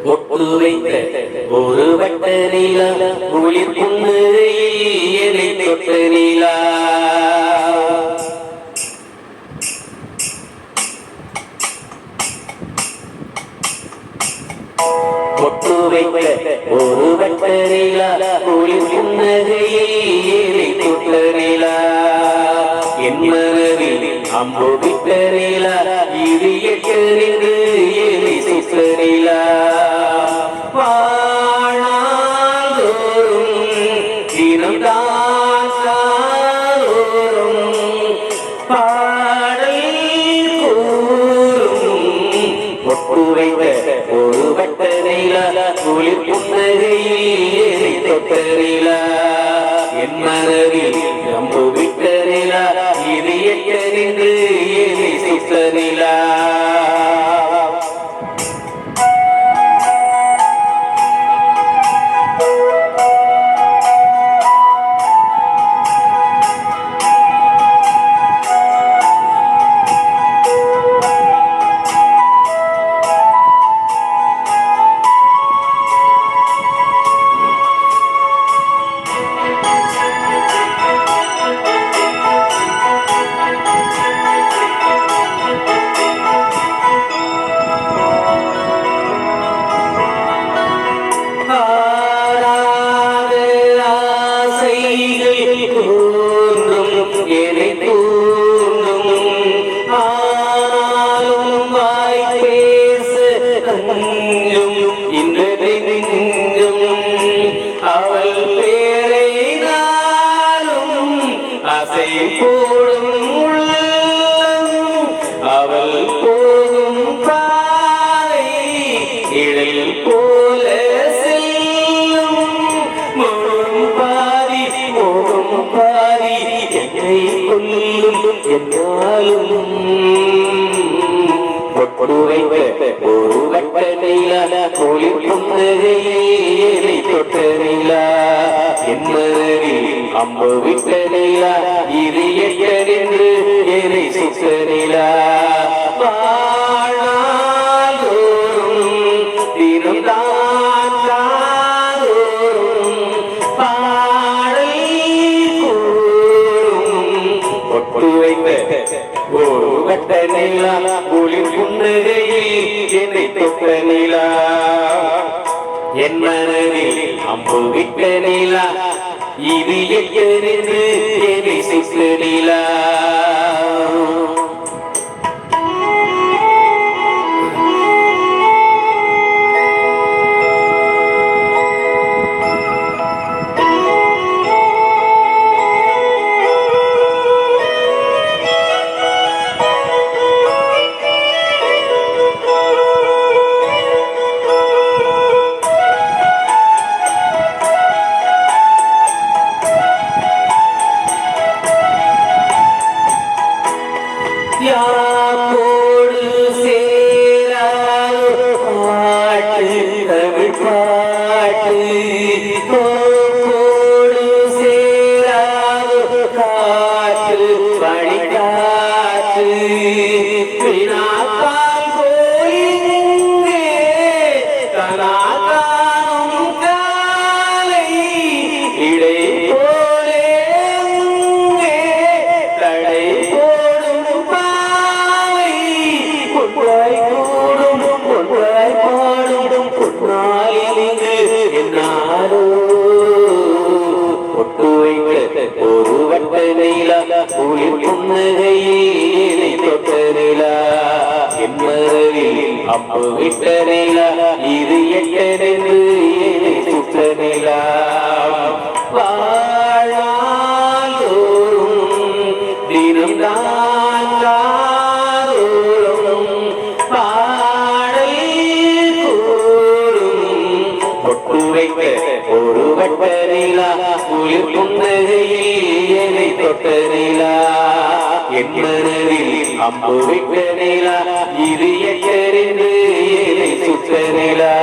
ஒட்டு வைத்த ஒரு வட்ட நீலா குளிர் புன்னகையில் தொட்ட நீலா ஒட்டு வைத்த ஒரு வட்ட நீலா குளிர் புன்னகையில் தொட்ட நீலா என் மனதில் அம்பு விட்ட நீலா இது எட்டு ஏறி சுற்ற நீலா ஒரு வட்ட நீலா குளிர் புன்னகையில் தொட்ட நீலா என் மனதில் அம்பு விட்ட நீலா இது எட்டு ஏறி சுற்ற நீலா அவள் பேரை நாளும் அசை போடும் அவள் போகும் பாதை இடையில் போல செல்லும் முழும் பாதி போகும் பாதி என்னை கொல்லும் என்னாலும் ஒரு வட்ட நீலா குளிர் புன்னகையில் தொட்ட நீலா என் மனதில் அம்பு விட்ட நீலா இது எட்டு ஏறி சுற்ற நீலா தினம் தான் பாடல் ஒட்டு வைத்த ஒரு வட்ட நீலா குளிர் புன்னகையில் என்னை தொட்ட நீலா என் மனதில் அம்பு விட்ட நீலா இது எட்டு ஏறி சுற்ற நீலா யாரோடு சேராதோ பாட்டு தமிழ் பாட்டு தோடு சேராதோ காற்று பணிக்காற்று வினாக்கால் போலிங்கே கனாக்கானும் காலை இடை போலே தடை ஒரு வட்ட நீலா குளிர் புன்னகையில் தொட்ட நீலா என் மனதில் அம்பு விட்ட நீலா இது எட்டு ஏறி சுற்ற நீலா தினம் தான் பாடல் ஒட்டு வைத்த ஒரு வட்ட நீலா குளிர் புன்னகையில் தொட்ட நீலா என் மனதில் அம்பு விட்ட நீலா இது எட்டு ஏறி சுற்ற நீலா